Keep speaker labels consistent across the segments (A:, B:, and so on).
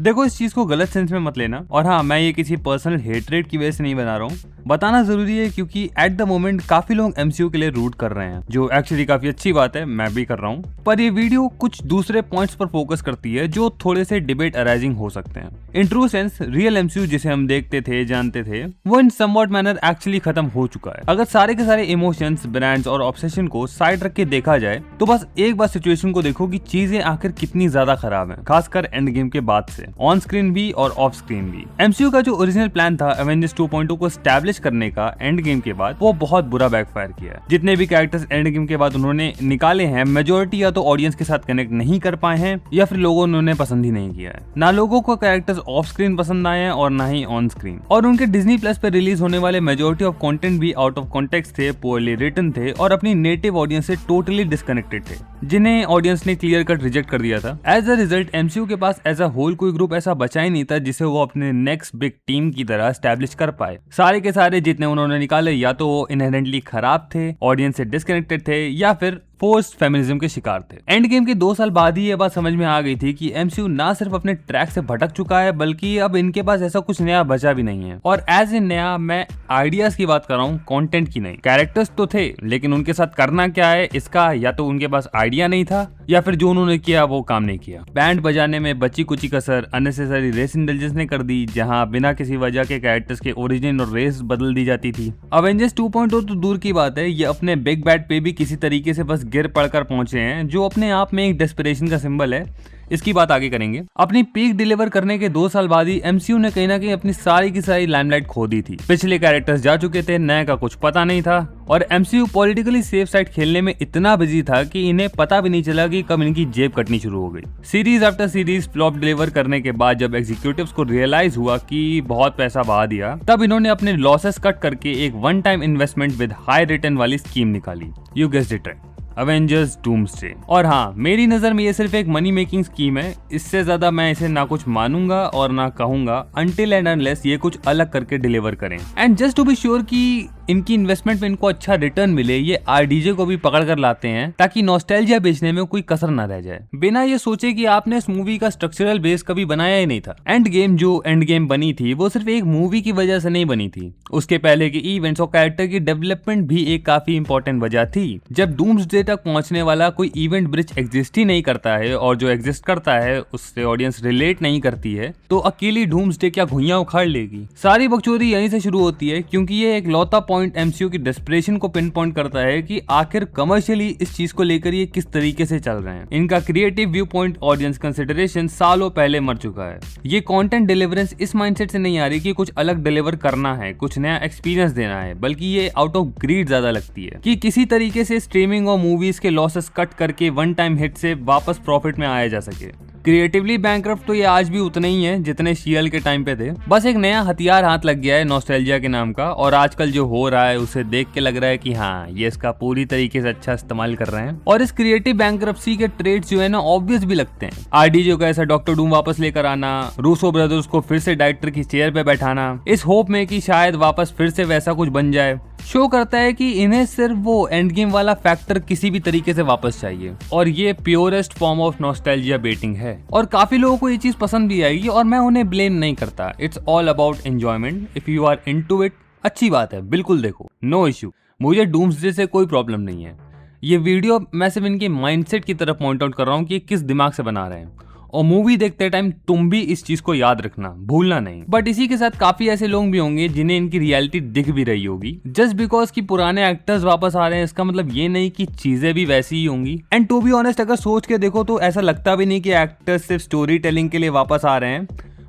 A: देखो इस चीज को गलत सेंस में मत लेना, और हाँ मैं ये किसी पर्सनल हेटरेट की वजह से नहीं बना रहा हूँ, बताना जरूरी है क्योंकि एट द मोमेंट काफी लोग एमसीयू के लिए रूट कर रहे हैं, जो एक्चुअली काफी अच्छी बात है, मैं भी कर रहा हूँ। पर ये वीडियो कुछ दूसरे पॉइंट्स पर फोकस करती है जो थोड़े से डिबेट अराइजिंग हो सकते हैं। In true sense real MCU जिसे हम देखते थे जानते थे वो इन समवॉट मैनर एक्चुअली खत्म हो चुका है। अगर सारे के सारे इमोशंस, ब्रांड्स और ऑब्सेशन को साइड रख के देखा जाए तो बस एक बार सिचुएशन को देखो कि चीजें आखिर कितनी ज्यादा खराब हैं, खासकर एंड गेम के बाद से, ऑन स्क्रीन भी और ऑफ स्क्रीन भी। एमसीयू का जो ओरिजिनल प्लान था एवेंजर्स 2.0 को एस्टैब्लिश करने का एंड गेम के बाद, वो बहुत बुरा बैकफायर किया है। जितने भी कैरेक्टर्स एंड गेम के बाद उन्होंने निकाले हैं, मेजोरिटी या तो ऑडियंस के साथ कनेक्ट नहीं कर पाए हैं या फिर लोगों ने उन्हें पसंद ही नहीं किया है। ना लोगों को कैरेक्टर्स ऑफ स्क्रीन पसंद आए हैं और ना ही ऑन स्क्रीन। और उनके डिज्नी प्लस पे रिलीज होने वाले मेजोरिटी ऑफ कंटेंट भी आउट ऑफ कॉन्टेक्स्ट थे, पोअरली रिटन थे और अपनी नेटिव ऑडियंस से टोटली डिस्कनेक्टेड थे, जिन्हें ऑडियंस ने क्लियर कट रिजेक्ट कर दिया था। एज अ रिजल्ट एमसीयू के पास एज अ होल कोई ग्रुप ऐसा बचा ही नहीं था जिसे वो अपने नेक्स्ट बिग टीम की तरह एस्टैब्लिश कर पाए। सारे के सारे जितने उन्होंने निकाले या तो वो इनहेरेंटली खराब थे, ऑडियंस से डिस्कनेक्टेड थे या फिर फोर्स्ड फेमिनिज्म के शिकार थे। एंड गेम के 2 साल बाद ही ये बात समझ में आ गई थी कि एमसीयू ना सिर्फ अपने ट्रैक से भटक चुका है बल्कि अब इनके पास ऐसा कुछ नया बचा भी नहीं है। और एज ए नया मैं आइडियाज की बात कर रहा हूँ, कंटेंट की नहीं। कैरेक्टर्स तो थे लेकिन उनके साथ करना क्या है इसका या तो उनके पास आइडिया नहीं था या फिर जो उन्होंने किया वो काम नहीं किया। बैंड बजाने में बची कुची कसर, अननेसेसरी रेस इंटेलिजेंस ने कर दी, जहां बिना किसी वजह के कैरेक्टर्स के ओरिजिन और रेस बदल दी जाती थी। अवेंजर्स 2.0 तो दूर की बात है, ये अपने बिग बैड पे भी किसी तरीके से बस गिर पड़कर पहुंचे हैं, जो अपने आप में एक डेस्परेशन का सिंबल है। इसकी बात आगे करेंगे। अपनी पीक डिलीवर करने के 2 साल बाद ही एमसीयू ने कहीं ना कहीं अपनी सारी की सारी लाइमलाइट खो दी थी। पिछले कैरेक्टर्स जा चुके थे, नए का कुछ पता नहीं था और एमसीयू पॉलिटिकली सेफ साइड खेलने में इतना बिजी था कि इन्हें पता भी नहीं चला कि कब इनकी जेब कटनी शुरू हो गई। Series after series flop deliver करने के बाद जब एग्जीक्यूटिव्स को रियलाइज हुआ कि बहुत पैसा बहा दिया, तब इन्होंने अपने लॉसेस कट करके एक one time investment with high return वाली स्कीम निकाली। You guessed it right, Avengers doomsday. और हाँ, मेरी नजर में ये सिर्फ एक मनी मेकिंग स्कीम है, इससे ज्यादा मैं इसे ना कुछ मानूंगा और ना कहूंगा अनटिल एंड अनलेस ये कुछ अलग करके डिलीवर करें। And just to be sure कि इनकी इन्वेस्टमेंट में इनको अच्छा रिटर्न मिले, ये आरडीजे को भी पकड़ कर लाते हैं ताकि नॉस्टैल्जिया बेचने में कोई कसर ना रह जाए, बिना ये सोचे कि आपने इस मूवी का स्ट्रक्चरल बेस कभी बनाया ही नहीं था। एंड गेम जो एंड गेम बनी थी वो सिर्फ एक मूवी की वजह से नहीं बनी थी, उसके पहले के इवेंट्स और कैरेक्टर की डेवलपमेंट भी एक काफी इंपॉर्टेंट वजह थी। जब डूम्सडे तक पहुंचने वाला कोई इवेंट ब्रिज एग्जिस्ट ही नहीं करता है और जो एग्जिस्ट करता है उससे ऑडियंस रिलेट नहीं करती है, तो अकेली डूम्सडे क्या घुइयां उखाड़ लेगी। सारी बकचोदी यहीं से शुरू होती है क्योंकि ये एक लौता पॉइंट एमसीयू की डेस्परेशन को पिन पॉइंट करता है कि आखिर कमर्शियली इस चीज को लेकर ये किस तरीके से चल रहे हैं। इनका creative view point, audience consideration सालों पहले मर चुका है। ये कंटेंट डिलीवरेंस इस माइंडसेट से नहीं आ रही कि कुछ अलग डिलीवर करना है, कुछ नया एक्सपीरियंस देना है, बल्कि ये आउट ऑफ ग्रीड ज्यादा लगती है कि किसी तरीके से स्ट्रीमिंग और मूवीज के लॉसेस कट करके वन टाइम हिट से वापस प्रॉफिट में आया जा सके। क्रिएटिवली बैंकरप्ट तो ये आज भी उतने ही है जितने शीएल के टाइम पे थे, बस एक नया हथियार हाथ लग गया है नॉस्टैल्जिया के नाम का, और आजकल जो हो रहा है उसे देख के लग रहा है कि हाँ ये इसका पूरी तरीके से अच्छा इस्तेमाल कर रहे हैं। और इस क्रिएटिव बैंकरप्सी के ट्रेड्स जो है ना ऑब्वियस भी लगते हैं। आरडीजे का ऐसा डॉक्टर डूम वापस लेकर आना, रूसो ब्रदर्स को फिर से डायरेक्टर की चेयर पे बैठाना, इस होप में कि शायद वापस फिर से वैसा कुछ बन जाए, शो करता है कि इन्हें सिर्फ वो एंड गेम वाला फैक्टर किसी भी तरीके से वापस चाहिए। और ये purest form of nostalgia betting है और काफी लोगों को ये चीज पसंद भी आएगी और मैं उन्हें ब्लेम नहीं करता। It's all about enjoyment. If you are into it, अच्छी बात है, बिल्कुल देखो, नो इश्यू, मुझे डूम्सडे से कोई प्रॉब्लम नहीं है। ये वीडियो मैं सिर्फ इनके माइंडसेट की तरफ पॉइंट आउट कर रहा हूँ कि किस दिमाग से बना रहे हैं, और मूवी देखते टाइम तुम भी इस चीज को याद रखना, भूलना नहीं। बट इसी के साथ काफी ऐसे लोग भी होंगे जिन्हें इनकी रियलिटी दिख भी रही होगी। जस्ट बिकॉज कि पुराने एक्टर्स वापस आ रहे हैं इसका मतलब ये नहीं कि चीजें भी वैसी ही होंगी। एंड टू बी ऑनेस्ट, अगर सोच के देखो तो ऐसा लगता भी नहीं कि एक्टर्स सिर्फ स्टोरी टेलिंग के लिए वापस आ रहे हैं।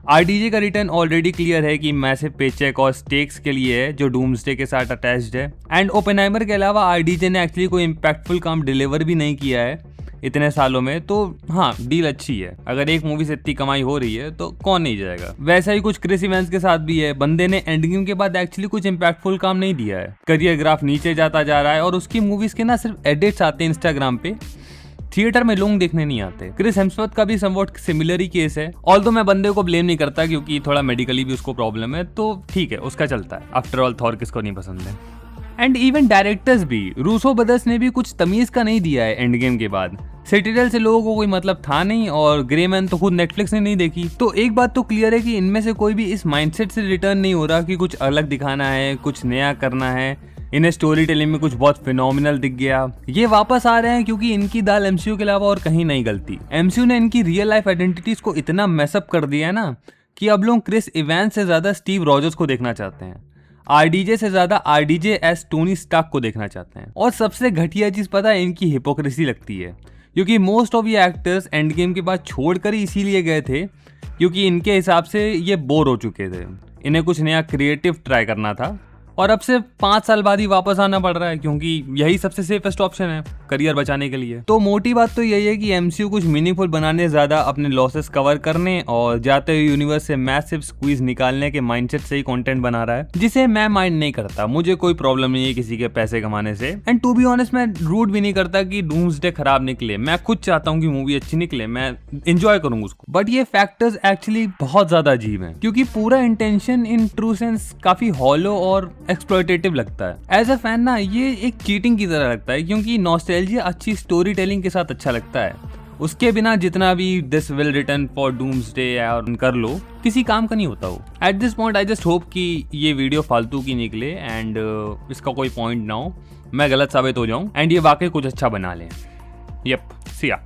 A: आरडीजे का रिटर्न ऑलरेडी क्लियर है कि मैसिव पेचेक और स्टेक्स के लिए है जो डूम्सडे के साथ अटैच्ड है। एंड ओपेनहाइमर के अलावा आरडीजे ने एक्चुअली कोई इम्पैक्टफुल काम डिलीवर भी नहीं किया है इतने सालों में, तो हाँ डील अच्छी है। अगर एक मूवी से इतनी कमाई हो रही है तो कौन नहीं जाएगा। वैसा ही कुछ क्रिस इवेंस के साथ भी है। बंदे ने एंड गेम के बाद एक्चुअली कुछ इम्पैक्टफुल काम नहीं दिया है, करियर ग्राफ नीचे जाता जा रहा है और उसकी मूवीज के ना सिर्फ एडिट्स आते हैं इंस्टाग्राम पे, थिएटर में लोग देखने नहीं आते। क्रिस हेम्सवर्थ का भी समवॉट सिमिलर ही केस है, ऑल्दो मैं बंदे को ब्लेम नहीं करता क्योंकि थोड़ा मेडिकली भी उसको प्रॉब्लम है, तो ठीक है उसका चलता है। आफ्टर ऑल थॉर किसको नहीं पसंद है। एंड इवन डायरेक्टर्स भी, रूसो ब्रदर्स ने भी कुछ तमीज का नहीं दिया है एंड गेम के बाद। सिटीडेल से लोगों को कोई मतलब था नहीं और ग्रे मैन तो खुद नेटफ्लिक्स ने नहीं देखी। तो एक बात तो क्लियर है कि इनमें से कोई भी इस माइंडसेट से रिटर्न नहीं हो रहा कि कुछ अलग दिखाना है, कुछ नया करना है। इन्हें स्टोरी टेलिंग में कुछ बहुत फिनोमिनल दिख गया। ये वापस आ रहे हैं क्योंकि इनकी दाल एमसीयू के अलावा और कहीं नहीं गलती। एमसीयू ने इनकी रियल लाइफ आइडेंटिटीज को इतना मैसअप कर दिया है ना कि अब लोग क्रिस इवेंस से ज्यादा स्टीव रॉजर्स को देखना चाहते हैं, आरडीजे से ज्यादा आरडीजे एस टोनी स्टार्क को देखना चाहते हैं। और सबसे घटिया चीज पता है, इनकी हिपोक्रेसी लगती है, क्योंकि मोस्ट ऑफ ये एक्टर्स एंड गेम के बाद छोड़कर ही इसीलिए गए थे क्योंकि इनके हिसाब से ये बोर हो चुके थे। इन्हें कुछ नया क्रिएटिव ट्राई करना था और अब से 5 साल बाद ही वापस आना पड़ रहा है क्योंकि यही सबसे सेफेस्ट ऑप्शन है करियर बचाने के लिए। तो मोटी बात तो यही है कि एमसीयू कुछ मीनिंगफुल बनाने ज्यादा अपने लॉसेस कवर करने और जाते हुए यूनिवर्स से मैसिव स्क्वीज निकालने के माइंडसेट से ही कंटेंट बना रहा है, जिसे मैं माइंड नहीं करता। मुझे कोई प्रॉब्लम नहीं है किसी के पैसे कमाने से, एंड टू बी ऑनेस्ट मैं रूट भी नहीं करता कि डूम्सडे खराब निकले। मैं खुद चाहता हूँ कि मूवी अच्छी निकले, मैं एंजॉय करूँ उसको। बट ये फैक्टर्स एक्चुअली बहुत ज्यादा अजीब है क्योंकि पूरा इंटेंशन इन ट्रू सेंस काफी हॉलो और एक्सप्लॉयटेटिव लगता है। एज अ फैन ना ये एक चीटिंग की तरह लगता है क्योंकि नॉस्टैल्जिया अच्छी स्टोरी टेलिंग के साथ अच्छा लगता है, उसके बिना जितना भी this will return for doomsday और कर लो किसी काम का नहीं होता वो। At this point I just hope कि ये वीडियो फालतू की निकले एंड इसका कोई पॉइंट ना हो, मैं गलत साबित हो जाऊं एंड ये वाकई कुछ अच्छा बना लें। यप, सी या।